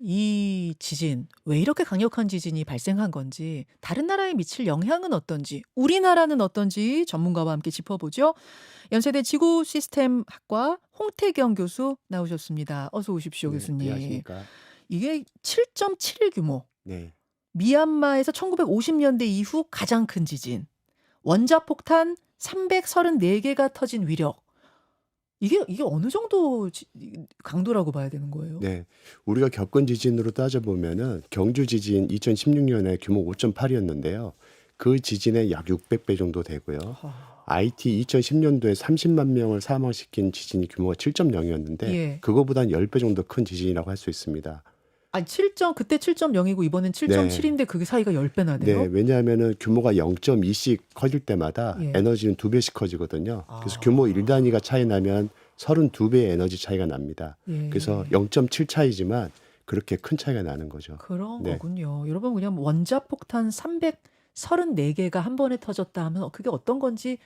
이 지진, 왜 이렇게 강력한 지진이 발생한 건지, 다른 나라에 미칠 영향은 어떤지, 우리나라는 어떤지 전문가와 함께 짚어보죠. 연세대 지구시스템학과 홍태경 교수 나오셨습니다. 어서 오십시오, 네, 교수님. 안녕하십니까. 이게 7.7 규모, 네, 미얀마에서 1950년대 이후 가장 큰 지진, 원자폭탄 334개가 터진 위력. 이게 어느 정도 강도라고 봐야 되는 거예요? 네. 우리가 겪은 지진으로 따져보면은 경주 지진 2016년에 규모 5.8이었는데요. 그 지진의 약 600배 정도 되고요. 하, IT 2010년도에 30만 명을 사망시킨 지진이 규모가 7.0이었는데 예. 그거보다 한 10배 정도 큰 지진이라고 할 수 있습니다. 아니 그때 7.0이고 이번엔 네. 7.7인데 그게 사이가 10배나 네, 돼요? 왜냐하면은 규모가 0.2씩 커질 때마다 예. 에너지는 2배씩 커지거든요. 그래서 규모 아. 1단위가 차이 나면 32배의 에너지 차이가 납니다. 그래서 예. 0.7 차이지만 그렇게 큰 차이가 나는 거죠. 그런 네. 거군요. 여러분 그냥 원자폭탄 334개가 한 번에 터졌다 하면 그게 어떤 건지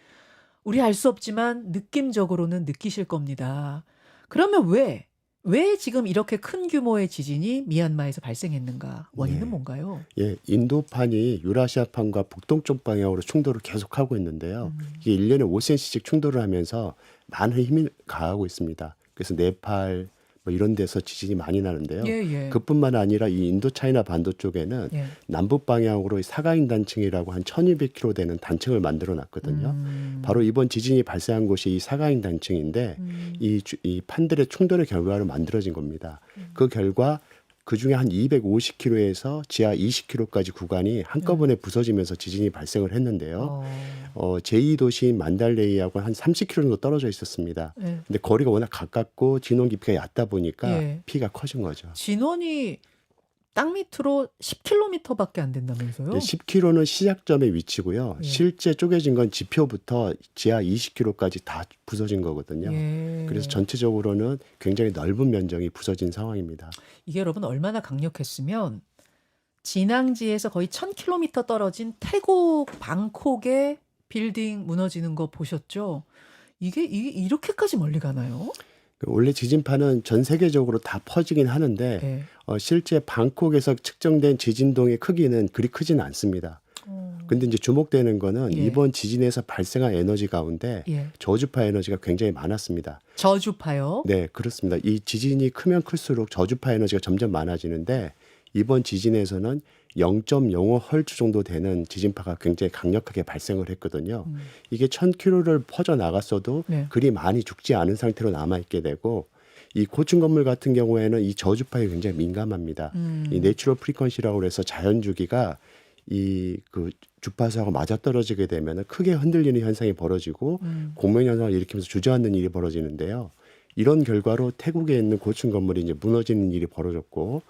우리 알 수 없지만 느낌적으로는 느끼실 겁니다. 그러면 왜 지금 이렇게 큰 규모의 지진이 미얀마에서 발생했는가? 원인은 네. 뭔가요? 예, 인도판이 유라시아판과 북동쪽 방향으로 충돌을 계속하고 있는데요. 음. 이게 1년에 5cm씩 충돌을 하면서 많은 힘을 가하고 있습니다. 그래서 네팔 뭐 이런 데서 지진이 많이 나는데요. 예예. 그뿐만 아니라 이 인도차이나 반도 쪽에는 예. 남북 방향으로 사가인 단층이라고 한 1200km 되는 단층을 만들어 놨거든요. 바로 음. 이번 지진이 발생한 곳이 이 사가인 단층인데 음. 이 판들의 충돌의 결과로 만들어진 겁니다. 음. 그 결과 그중에 한 250km에서 지하 20km까지 구간이 네. 한꺼번에 부서지면서 지진이 발생을 했는데요. 어. 제2도시인 만달레이하고 한 30km 정도 떨어져 있었습니다. 예. 근데 거리가 워낙 가깝고 진원 깊이가 얕다 보니까 예. 피가 커진 거죠. 진원이 땅 밑으로 10km밖에 안 된다면서요? 10km는 시작점의 위치고요. 예. 실제 쪼개진 건 지표부터 지하 20km까지 다 부서진 거거든요. 그래서 예. 전체적으로는 굉장히 넓은 면적이 부서진 상황입니다. 이게 여러분 얼마나 강력했으면 진앙지에서 거의 1000km 떨어진 태국 방콕의 빌딩 무너지는 거 보셨죠? 이게 이렇게까지 멀리 가나요? 원래 지진파는 전 세계적으로 다 퍼지긴 하는데 예. 실제 방콕에서 측정된 지진동의 크기는 그리 크지는 않습니다. 어. 근데 이제 주목되는 거는 예. 이번 지진에서 발생한 에너지 가운데 예. 저주파 에너지가 굉장히 많았습니다. 저주파요? 네, 그렇습니다. 이 지진이 크면 클수록 저주파 에너지가 점점 많아지는데 이번 지진에서는 0.05헐츠 정도 되는 지진파가 굉장히 강력하게 발생을 했거든요. 이게 1000km를 퍼져 나갔어도 네. 그리 많이 죽지 않은 상태로 남아 있게 되고 이 고층 건물 같은 경우에는 이 저주파에 굉장히 민감합니다. 이 내추럴 프리퀀시라고 해서 자연 주기가 이 그 주파수하고 맞아떨어지게 되면 크게 흔들리는 현상이 벌어지고 공명 현상을 일으키면서 주저앉는 일이 벌어지는데요. 이런 결과로 태국에 있는 고층 건물이 이제 무너지는 일이 벌어졌고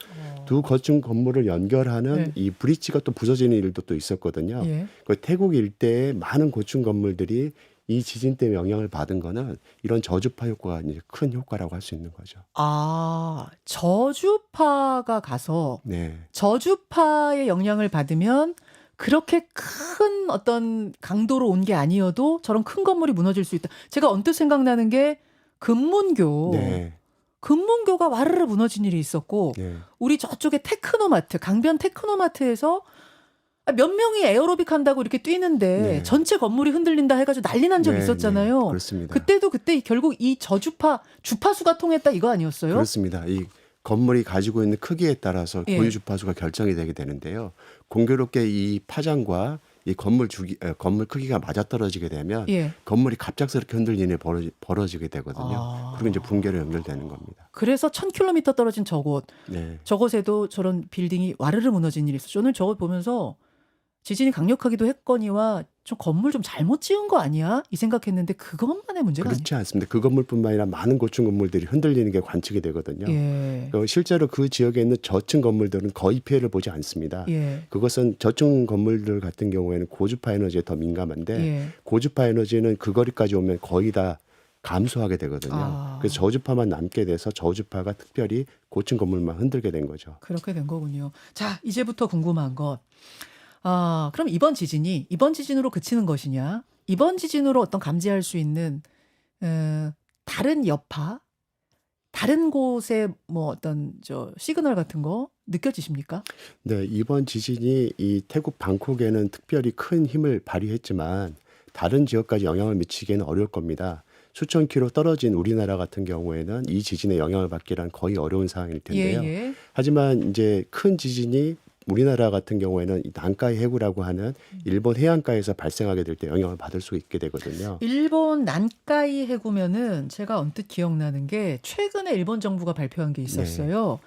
두 고층 건물을 연결하는 네. 이 브릿지가 또 부서지는 일도 또 있었거든요. 예. 그 태국 일대의 많은 고층 건물들이 이 지진 때문에 영향을 받은 거는 이런 저주파 효과가 이제 큰 효과라고 할 수 있는 거죠. 아, 저주파가 가서 네. 저주파의 영향을 받으면 그렇게 큰 어떤 강도로 온 게 아니어도 저런 큰 건물이 무너질 수 있다. 제가 언뜻 생각나는 게 금문교. 네. 금문교가 와르르 무너진 일이 있었고 네. 우리 저쪽에 테크노마트, 강변 테크노마트에서 몇 명이 에어로빅 한다고 이렇게 뛰는데 네. 전체 건물이 흔들린다 해가지고 난리 난 적 네, 있었잖아요. 네, 그렇습니다. 그때 결국 이 주파수가 통했다 이거 아니었어요? 그렇습니다. 이 건물이 가지고 있는 크기에 따라서 예. 고유 주파수가 결정이 되게 되는데요. 공교롭게 이 파장과 이 건물 크기가 맞아떨어지게 되면 예. 건물이 갑작스럽게 흔들리는 일이 벌어지게 되거든요. 아. 그리고 이제 붕괴로 연결되는 겁니다. 그래서 1000km 떨어진 네. 저곳에도 저런 빌딩이 와르르 무너진 일이 있었죠. 저는 저거 보면서 지진이 강력하기도 했거니와 좀 건물 좀 잘못 지은 거 아니야? 이 생각했는데 그것만의 문제가 아니에요. 그렇지 않습니다. 그 건물뿐만 아니라 많은 고층 건물들이 흔들리는 게 관측이 되거든요. 예. 실제로 그 지역에 있는 저층 건물들은 거의 피해를 보지 않습니다. 예. 그것은 저층 건물들 같은 경우에는 고주파 에너지에 더 민감한데 예. 고주파 에너지는 그 거리까지 오면 거의 다 감소하게 되거든요. 아. 그래서 저주파만 남게 돼서 저주파가 특별히 고층 건물만 흔들게 된 거죠. 그렇게 된 거군요. 자, 이제부터 궁금한 것. 그럼 이번 지진으로 그치는 것이냐? 이번 지진으로 어떤 감지할 수 있는 다른 여파, 다른 곳에 뭐 어떤 시그널 같은 거 느껴지십니까? 네, 이번 지진이 이 태국 방콕에는 특별히 큰 힘을 발휘했지만 다른 지역까지 영향을 미치기는 어려울 겁니다. 수천 킬로 떨어진 우리나라 같은 경우에는 이 지진의 영향을 받기란 거의 어려운 상황일 텐데요. 예. 하지만 이제 큰 지진이 우리나라 같은 경우에는 이 난카이 해구라고 하는 일본 해안가에서 발생하게 될 때 영향을 받을 수 있게 되거든요. 일본 난카이 해구면은 제가 언뜻 기억나는 게 최근에 일본 정부가 발표한 게 있었어요.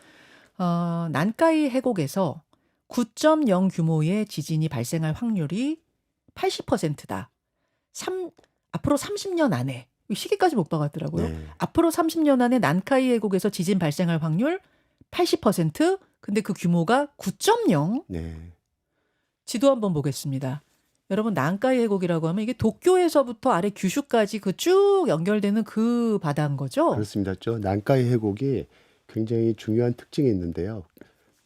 난카이 해곡에서 9.0 규모의 지진이 발생할 확률이 80%다. 앞으로 30년 안에 시기까지 못 박았더라고요. 네. 앞으로 30년 안에 난카이 해곡에서 지진 발생할 확률 80%. 근데 그 규모가 9.0. 네. 지도 한번 보겠습니다. 여러분 난카이 해곡이라고 하면 이게 도쿄에서부터 아래 규슈까지 그 쭉 연결되는 그 바다인 거죠? 그렇습니다. 난카이 해곡이 굉장히 중요한 특징이 있는데요.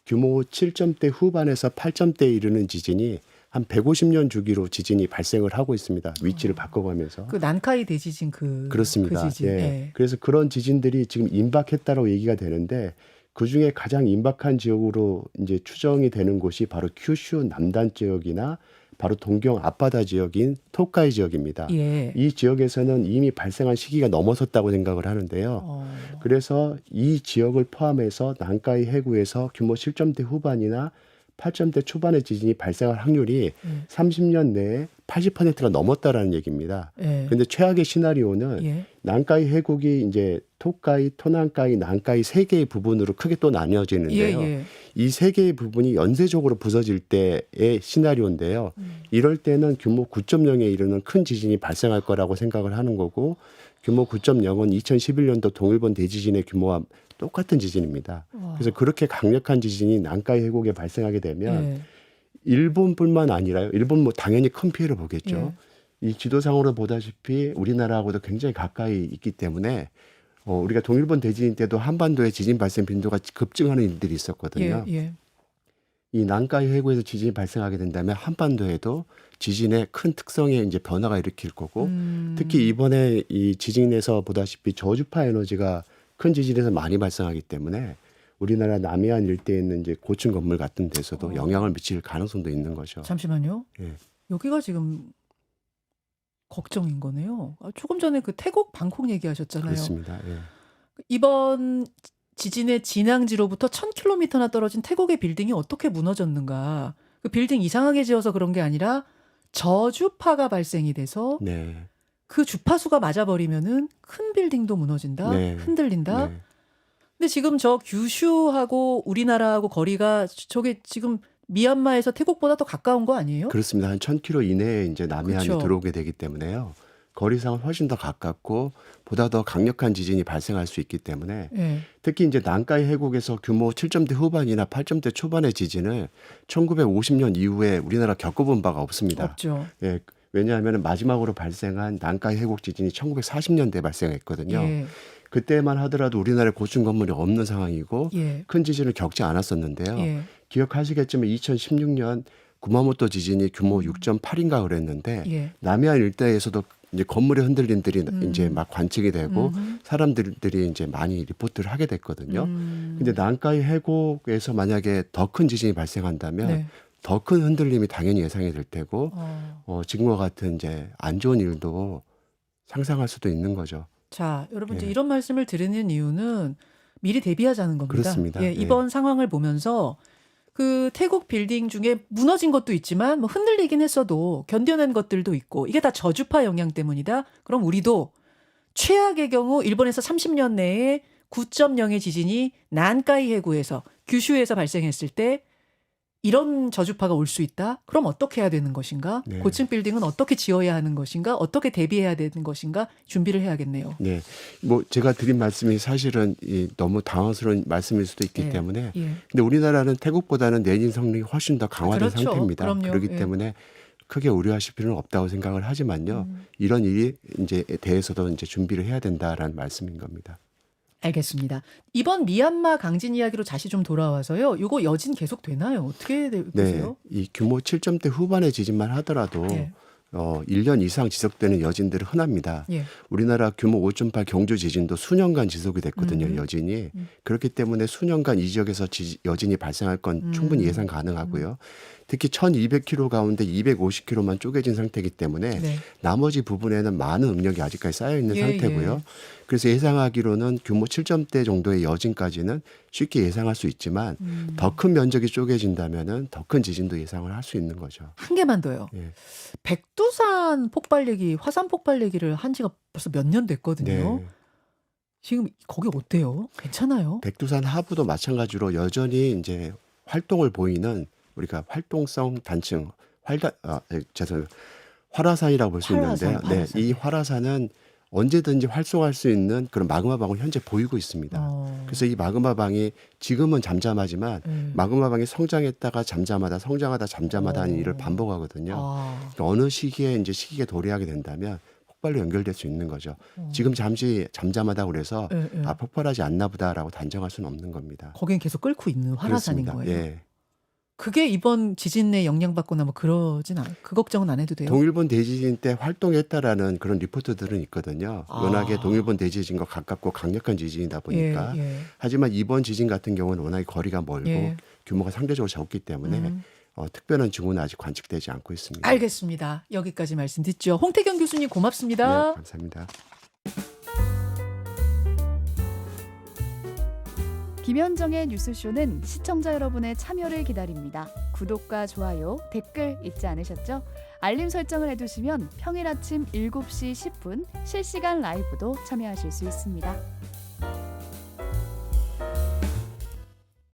규모 7점대 후반에서 8점대에 이르는 지진이 한 150년 주기로 지진이 발생을 하고 있습니다. 위치를 바꿔가면서. 그 난카이 대지진 그렇습니다. 그 지진. 예. 예. 그래서 그런 지진들이 지금 임박했다고 얘기가 되는데 그 중에 가장 임박한 지역으로 이제 추정이 되는 곳이 바로 큐슈 남단 지역이나 바로 동경 앞바다 지역인 토카이 지역입니다. 예. 이 지역에서는 이미 발생한 시기가 넘어섰다고 생각을 하는데요. 그래서 이 지역을 포함해서 난카이 해구에서 규모 7점대 후반이나 8점대 초반의 지진이 발생할 확률이 30년 내에 80%가 넘었다라는 얘기입니다. 예. 근데 최악의 시나리오는 예. 난카이 해국이 이제 토카이, 토난카이, 난카이 세 개의 부분으로 크게 또 나뉘어지는데요. 예. 이 세 개의 부분이 연쇄적으로 부서질 때의 시나리오인데요. 이럴 때는 규모 9.0에 이르는 큰 지진이 발생할 거라고 생각을 하는 거고 규모 9.0은 2011년도 동일본 대지진의 규모와 똑같은 지진입니다. 그래서 그렇게 강력한 지진이 난카이 해국에 발생하게 되면 예. 일본뿐만 아니라요. 일본 뭐 당연히 큰 피해를 보겠죠. 예. 이 지도상으로 보다시피 우리나라하고도 굉장히 가까이 있기 때문에 우리가 동일본 대지진 때도 한반도의 지진 발생 빈도가 급증하는 일들이 있었거든요. 예. 이 난카이 해구에서 지진이 발생하게 된다면 한반도에도 지진의 큰 특성에 이제 변화가 일으킬 거고 특히 이번에 이 지진에서 보다시피 저주파 에너지가 큰 지진에서 많이 발생하기 때문에 우리나라 남해안 일대에 있는 이제 고층 건물 같은 데서도 영향을 미칠 가능성도 있는 거죠. 잠시만요. 예. 여기가 지금 걱정인 거네요. 조금 전에 그 태국 방콕 얘기하셨잖아요. 그렇습니다. 예. 이번 지진의 진앙지로부터 1000km나 떨어진 태국의 빌딩이 어떻게 무너졌는가. 그 빌딩 이상하게 지어서 그런 게 아니라 저주파가 발생이 돼서 네. 그 주파수가 맞아버리면은 큰 빌딩도 무너진다. 네. 흔들린다. 네. 근데 지금 저 규슈하고 우리나라하고 거리가 저게 지금 미얀마에서 태국보다 더 가까운 거 아니에요? 그렇습니다. 한 1000km 이내에 이제 남해안에 그쵸. 들어오게 되기 때문에요. 거리상은 훨씬 더 가깝고 보다 더 강력한 지진이 발생할 수 있기 때문에 예. 특히 이제 난카이 해국에서 규모 7점대 후반이나 8점대 초반의 지진을 1950년 이후에 우리나라 겪어본 바가 없습니다. 없죠. 예, 왜냐하면 마지막으로 발생한 난카이 해국 지진이 1940년대에 발생했거든요. 예. 그때만 하더라도 우리나라에 고층 건물이 없는 상황이고 예. 큰 지진을 겪지 않았었는데요. 예. 기억하시겠지만 2016년 구마모토 지진이 규모 6.8인가 그랬는데 예. 남해안 일대에서도 이제 건물의 흔들림들이 이제 막 관측이 되고 음흠. 사람들이 이제 많이 리포트를 하게 됐거든요. 음. 근데 난카이 해곡에서 만약에 더 큰 지진이 발생한다면 네. 더 큰 흔들림이 당연히 예상이 될 테고 어. 지금과 같은 이제 안 좋은 일도 상상할 수도 있는 거죠. 자, 여러분 이제 예. 이런 말씀을 드리는 이유는 미리 대비하자는 겁니다. 그렇습니다. 예, 예. 이번 상황을 보면서 그 태국 빌딩 중에 무너진 것도 있지만 뭐 흔들리긴 했어도 견뎌낸 것들도 있고 이게 다 저주파 영향 때문이다. 그럼 우리도 최악의 경우 일본에서 30년 내에 9.0의 지진이 난카이 해구에서 규슈에서 발생했을 때 이런 저주파가 올 수 있다? 그럼 어떻게 해야 되는 것인가? 네. 고층 빌딩은 어떻게 지어야 하는 것인가? 어떻게 대비해야 되는 것인가? 준비를 해야겠네요. 네, 뭐 제가 드린 말씀이 사실은 너무 당황스러운 말씀일 수도 있기 예. 때문에 예. 근데 우리나라는 태국보다는 내진 성능이 훨씬 더 강화된 그렇죠. 상태입니다. 그럼요. 그렇기 예. 때문에 크게 우려하실 필요는 없다고 생각을 하지만요. 이런 일이 이제 대해서도 이제 준비를 해야 된다라는 말씀인 겁니다. 알겠습니다. 이번 미얀마 강진 이야기로 다시 좀 돌아와서요. 이거 여진 계속 되나요? 어떻게 네, 보세요? 이 규모 7점대 후반의 지진만 하더라도 예. 1년 이상 지속되는 여진들은 흔합니다. 예. 우리나라 규모 5.8 경주 지진도 수년간 지속이 됐거든요. 여진이. 그렇기 때문에 수년간 이 지역에서 여진이 발생할 건 충분히 예상 가능하고요. 특히 1200km 가운데 250km만 쪼개진 상태이기 때문에 네. 나머지 부분에는 많은 응력이 아직까지 쌓여 있는 예, 상태고요. 예. 그래서 예상하기로는 규모 7점대 정도의 여진까지는 쉽게 예상할 수 있지만 더 큰 면적이 쪼개진다면은 더 큰 지진도 예상을 할 수 있는 거죠. 한 개만 더요. 예. 백두산 폭발 얘기, 화산 폭발 얘기를 한 지가 벌써 몇 년 됐거든요. 네. 지금 거기 어때요? 괜찮아요? 백두산 하부도 마찬가지로 여전히 이제 활동을 보이는 우리가 활동성 단층 죄송해요. 활화산이라고 볼 수 있는데요. 활화산, 네, 활화산. 이 활화산은 언제든지 활성화할 수 있는 그런 마그마방을 현재 보이고 있습니다. 그래서 이 마그마방이 지금은 잠잠하지만 마그마방이 성장했다가 잠잠하다, 성장하다, 잠잠하다 하는 일을 반복하거든요. 그러니까 어느 시기에 이제 시기가 도래하게 된다면 폭발로 연결될 수 있는 거죠. 지금 잠시 잠잠하다고 그래서 예, 예. 폭발하지 않나 보다라고 단정할 수는 없는 겁니다. 거긴 계속 끓고 있는 화라산인 그렇습니다. 거예요. 예. 그게 이번 지진에 영향받거나 뭐 그러진 않아요. 그 걱정은 안 해도 돼요. 동일본 대지진 때 활동했다라는 그런 리포트들은 있거든요. 아. 워낙에 동일본 대지진과 가깝고 강력한 지진이다 보니까. 예, 예. 하지만 이번 지진 같은 경우는 워낙에 거리가 멀고 예. 규모가 상대적으로 적기 때문에 특별한 징후는 아직 관측되지 않고 있습니다. 알겠습니다. 여기까지 말씀 듣죠. 홍태경 교수님 네, 고맙습니다. 감사합니다. 김현정의 뉴스쇼는 시청자 여러분의 참여를 기다립니다. 구독과 좋아요, 댓글 잊지 않으셨죠? 알림 설정을 해두시면 평일 아침 7시 10분 실시간 라이브도 참여하실 수 있습니다.